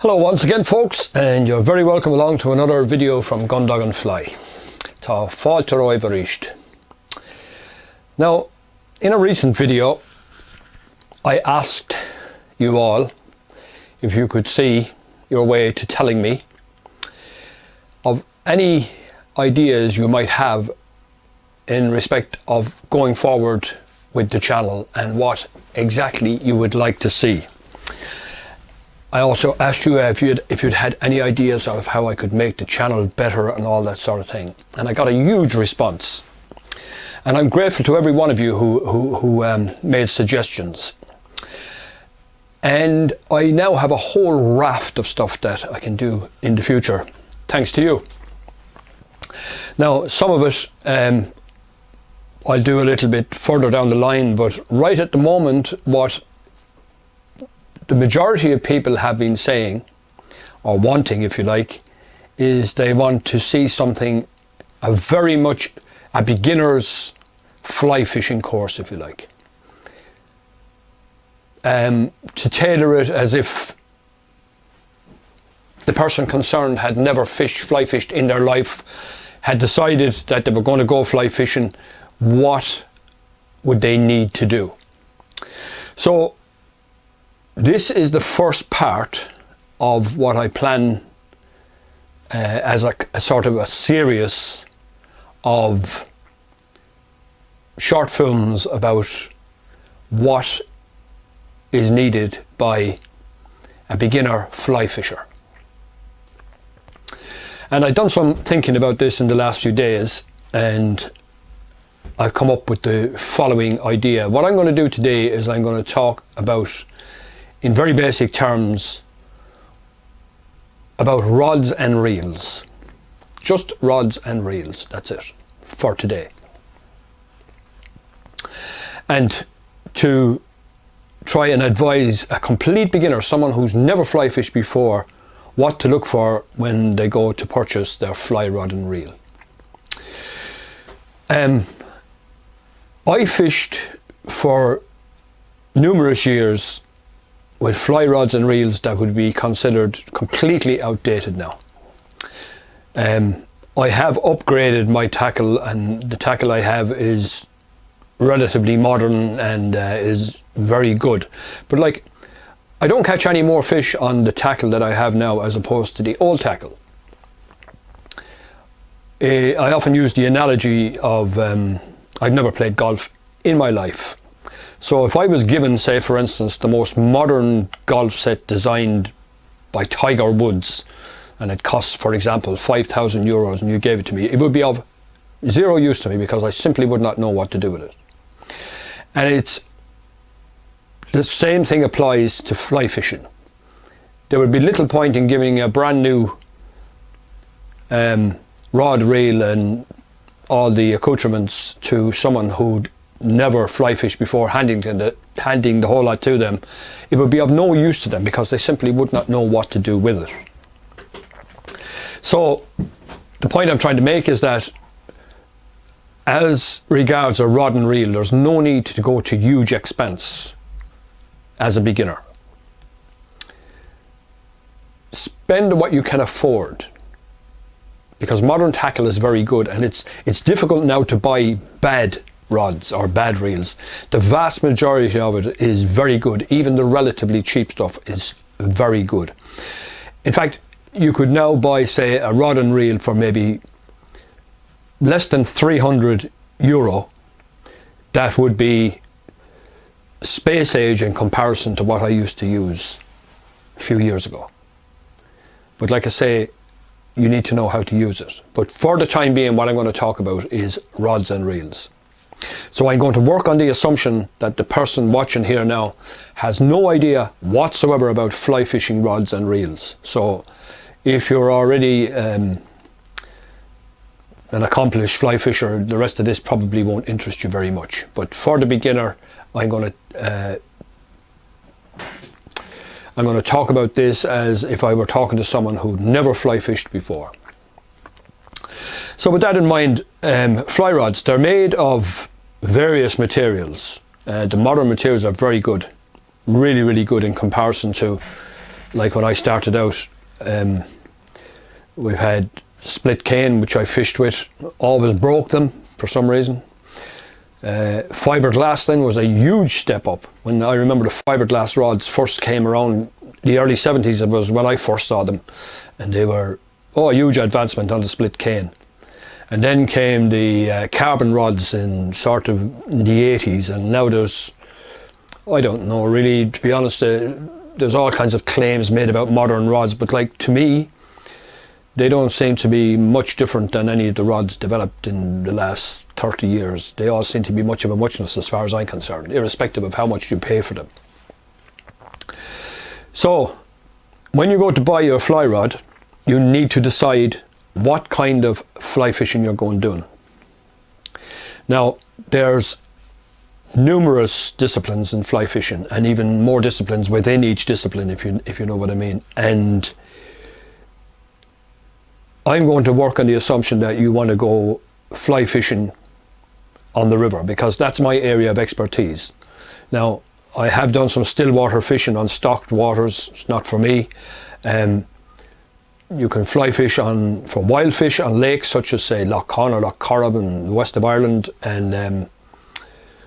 Hello once again folks, and you're very welcome along to another video from Gundog and Fly. Tá fáilte roiverisht. Now, in a recent video, I asked you all if you could see your way to telling me of any ideas you might have in respect of going forward with the channel and what exactly you would like to see. I also asked you if you'd had any ideas of how I could make the channel better and all that sort of thing, and I got a huge response, and I'm grateful to every one of you who made suggestions. And I now have a whole raft of stuff that I can do in the future thanks to you. Now, some of it I'll do a little bit further down the line, but right at the moment, what the majority of people have been saying, or wanting if you like, is they want to see something, very much a beginner's fly fishing course if you like. To tailor it as if the person concerned had never fly fished in their life, had decided that they were going to go fly fishing, what would they need to do? So this is the first part of what I plan as a sort of a series of short films about what is needed by a beginner fly fisher. And I've done some thinking about this in the last few days, and I've come up with the following idea. What I'm going to do today is I'm going to talk about, in very basic terms, about rods and reels. Just rods and reels, that's it for today. And to try and advise a complete beginner, someone who's never fly fished before, what to look for when they go to purchase their fly rod and reel. I fished for numerous years with fly rods and reels that would be considered completely outdated now. I have upgraded my tackle, and the tackle I have is relatively modern and is very good. But like, I don't catch any more fish on the tackle that I have now as opposed to the old tackle. I often use the analogy of I've never played golf in my life. So if I was given, say for instance, the most modern golf set designed by Tiger Woods, and it costs, for example, 5,000 euros, and you gave it to me, it would be of zero use to me because I simply would not know what to do with it. And it's the same thing applies to fly fishing. There would be little point in giving a brand new rod, reel and all the accoutrements to someone who'd never fly fished before, handing the whole lot to them. It would be of no use to them because they simply would not know what to do with it. So the point I'm trying to make is that as regards a rod and reel, there's no need to go to huge expense as a beginner. Spend what you can afford, because modern tackle is very good, and it's difficult now to buy bad rods or bad reels. The vast majority of it is very good. Even the relatively cheap stuff is very good. In fact, you could now buy, say, a rod and reel for maybe less than 300 euro. That would be space age in comparison to what I used to use a few years ago. But like I say, you need to know how to use it. But for the time being, what I'm going to talk about is rods and reels. So I'm going to work on the assumption that the person watching here now has no idea whatsoever about fly fishing rods and reels. So if you're already an accomplished fly fisher, the rest of this probably won't interest you very much. But for the beginner, I'm going to talk about this as if I were talking to someone who'd never fly fished before. So with that in mind, fly rods, they're made of various materials. The modern materials are very good, really, really good in comparison to like when I started out, we've had split cane, which I fished with, always broke them for some reason. Fiberglass then was a huge step up. When I remember the fiberglass rods first came around, the early 70s, it was when I first saw them, and they were a huge advancement on the split cane. And then came the carbon rods in sort of the 80s, and now there's, I don't know really, to be honest, there's all kinds of claims made about modern rods, but like, to me, they don't seem to be much different than any of the rods developed in the last 30 years. They all seem to be much of a muchness as far as I'm concerned, irrespective of how much you pay for them. So, when you go to buy your fly rod, you need to decide what kind of fly fishing you're going doing. Now, there's numerous disciplines in fly fishing, and even more disciplines within each discipline, if you know what I mean. And I'm going to work on the assumption that you want to go fly fishing on the river, because that's my area of expertise. Now, I have done some still water fishing on stocked waters. It's not for me. You can fly fish for wild fish on lakes such as, say, Lough Conn or Lough Corrib in the west of Ireland, and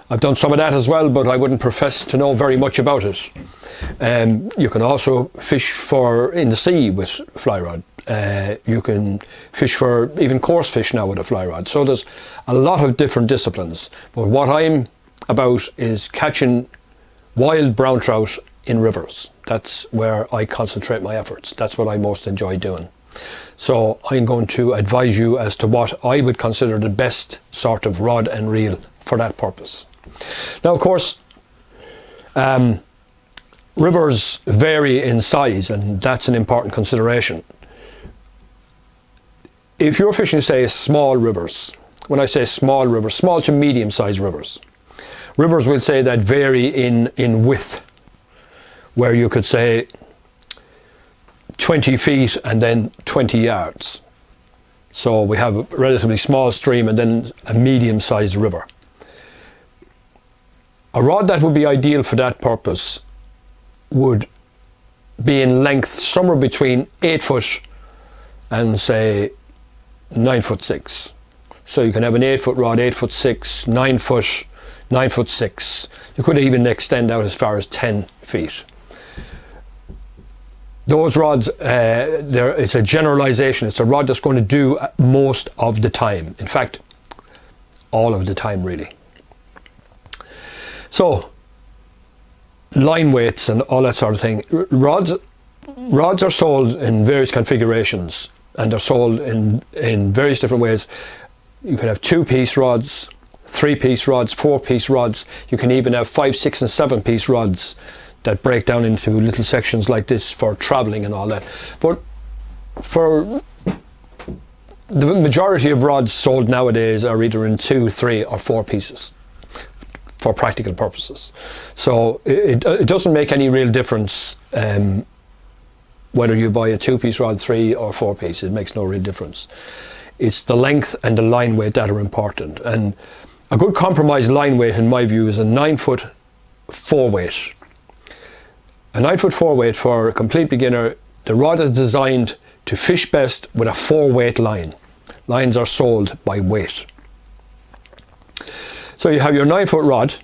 I've done some of that as well, but I wouldn't profess to know very much about it. You can also fish in the sea with fly rod. You can fish for even coarse fish now with a fly rod. So there's a lot of different disciplines. But what I'm about is catching wild brown trout in rivers. That's where I concentrate my efforts. That's what I most enjoy doing. So I'm going to advise you as to what I would consider the best sort of rod and reel for that purpose. Now, of course, rivers vary in size, and that's an important consideration. If you're fishing, say, small rivers, when I say small rivers, small to medium-sized rivers, rivers will say that vary in width, where you could say 20 feet and then 20 yards. So we have a relatively small stream and then a medium-sized river. A rod that would be ideal for that purpose would be in length somewhere between 8 foot and, say, 9'6". So you can have an 8 foot rod, 8'6", 9 foot, 9'6". You could even extend out as far as 10 feet. Those rods, it's a generalization. It's a rod that's going to do most of the time. In fact, all of the time, really. So, line weights and all that sort of thing. Rods are sold in various configurations, and they're sold in various different ways. You can have 2-piece rods, 3-piece rods, 4-piece rods. You can even have 5, 6 and 7-piece rods that break down into little sections like this for traveling and all that. But for the majority of rods sold nowadays are either in 2, 3 or 4 pieces for practical purposes. So it doesn't make any real difference whether you buy a 2-piece rod, 3 or 4-piece. It makes no real difference. It's the length and the line weight that are important. And a good compromise line weight, in my view, is a 9-foot 4-weight. A 9-foot 4-weight for a complete beginner. The rod is designed to fish best with a 4-weight line. Lines are sold by weight. So you have your 9-foot rod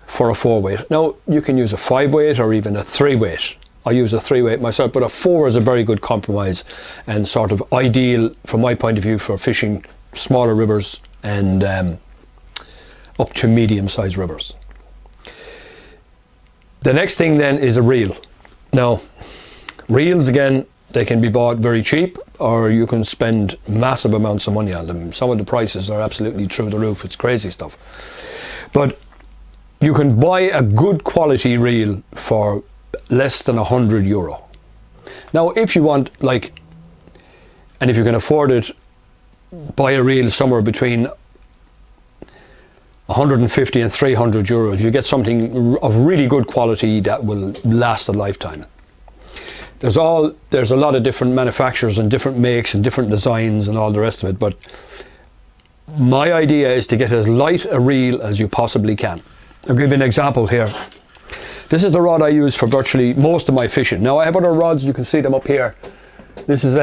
for a 4-weight. Now you can use a 5-weight or even a 3-weight. I use a 3-weight myself, but a 4 is a very good compromise and sort of ideal from my point of view for fishing smaller rivers and up to medium-sized rivers. The next thing then is a reel. Now, reels, again, they can be bought very cheap, or you can spend massive amounts of money on them. Some of the prices are absolutely through the roof. It's crazy stuff. But you can buy a good quality reel for less than €100. Now, if you want, and if you can afford it, buy a reel somewhere between 150 and €300. You get something of really good quality that will last a lifetime. There's a lot of different manufacturers and different makes and different designs and all the rest of it, but my idea is to get as light a reel as you possibly can. I'll give you an example here. This is the rod I use for virtually most of my fishing. Now I have other rods, you can see them up here. This is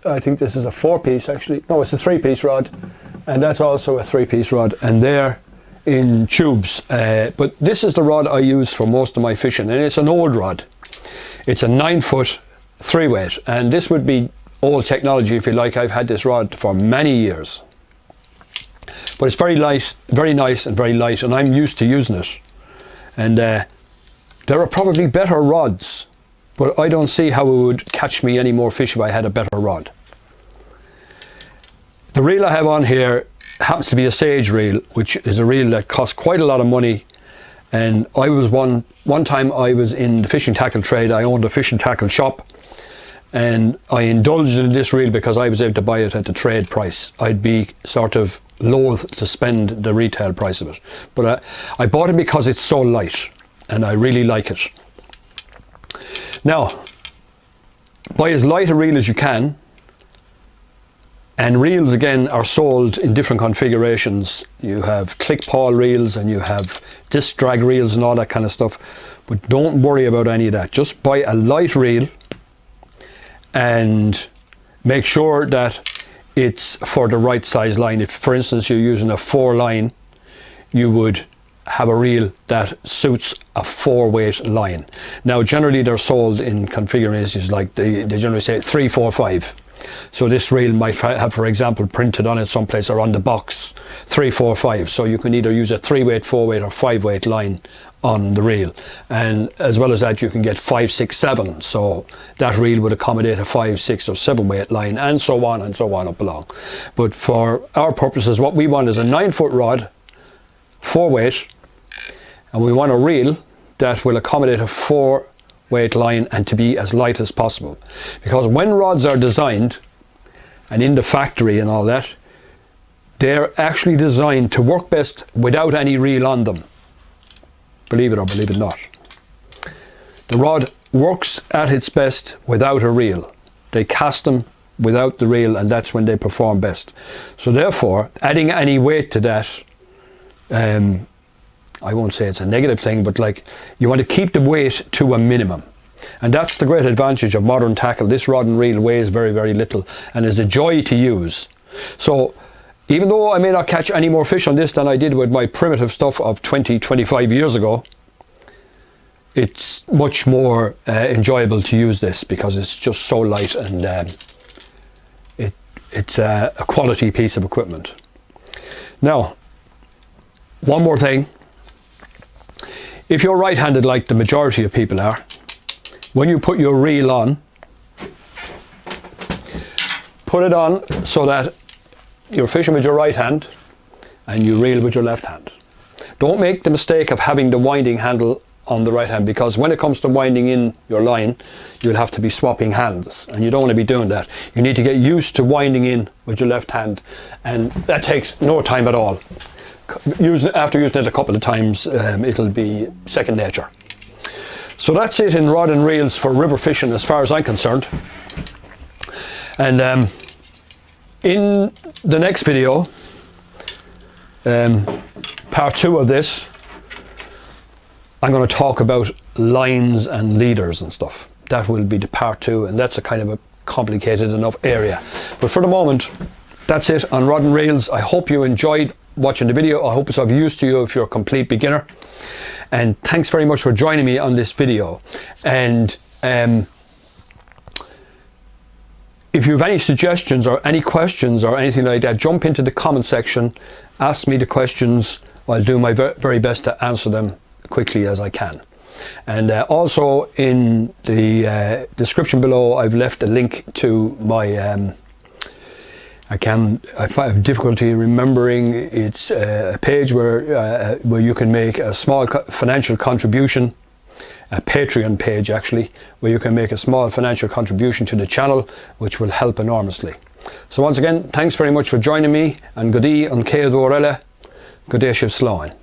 I think this is a 4-piece actually. No, it's a 3-piece rod, and that's also a 3-piece rod, and they're in tubes. But this is the rod I use for most of my fishing, and it's an old rod. It's a 9-foot 3-weight, and this would be old technology if you like. I've had this rod for many years. But it's very light, very nice and very light, and I'm used to using it. And there are probably better rods, but I don't see how it would catch me any more fish if I had a better rod. The reel I have on here happens to be a Sage reel, which is a reel that costs quite a lot of money. And I was one time I was in the fishing tackle trade. I owned a fishing tackle shop, and I indulged in this reel because I was able to buy it at the trade price. I'd be sort of loath to spend the retail price of it, but I bought it because it's so light and I really like it. Now, buy as light a reel as you can, and reels again are sold in different configurations. You have click pawl reels and you have disc drag reels and all that kind of stuff, but don't worry about any of that. Just buy a light reel and make sure that it's for the right size line. If for instance you're using a 4 line, you would have a reel that suits a 4-weight line. Now generally they're sold in configurations like they generally say 3, 4, 5. So this reel might have, for example, printed on it someplace or on the box 3, 4, 5. So you can either use a 3-weight, 4-weight or 5-weight line on the reel, and as well as that you can get 5, 6, 7. So that reel would accommodate a 5, 6 or 7-weight line, and so on up along. But for our purposes, what we want is a 9-foot rod, 4-weight, and we want a reel that will accommodate a 4-weight line and to be as light as possible. Because when rods are designed and in the factory and all that, they're actually designed to work best without any reel on them. Believe it or believe it not. The rod works at its best without a reel. They cast them without the reel, and that's when they perform best. So therefore, adding any weight to that, I won't say it's a negative thing, but like, you want to keep the weight to a minimum. And that's the great advantage of modern tackle. This rod and reel weighs very, very little and is a joy to use. So even though I may not catch any more fish on this than I did with my primitive stuff of 20, 25 years ago, it's much more enjoyable to use this because it's just so light, and it's a quality piece of equipment. Now, one more thing. If you're right-handed, like the majority of people are, when you put your reel on, put it on so that you're fishing with your right hand and you reel with your left hand. Don't make the mistake of having the winding handle on the right hand, because when it comes to winding in your line, you'll have to be swapping hands, and you don't want to be doing that. You need to get used to winding in with your left hand, and that takes no time at all. After using it a couple of times, it'll be second nature. So that's it in rod and reels for river fishing as far as I'm concerned. And in the next video, part 2 of this, I'm going to talk about lines and leaders and stuff. That will be the part 2, and that's a kind of a complicated enough area. But for the moment, that's it on rod and reels. I hope you enjoyed watching the video. I hope it's of use to you if you're a complete beginner. And thanks very much for joining me on this video. And if you have any suggestions or any questions or anything like that, jump into the comment section, ask me the questions. I'll do my very best to answer them quickly as I can. And also in the description below, I've left a link to my I have difficulty remembering. It's a page where you can make a small financial contribution, a Patreon page actually, where you can make a small financial contribution to the channel, which will help enormously. So once again, thanks very much for joining me, and Godí an céad uair eile, go dé sibh sláinte.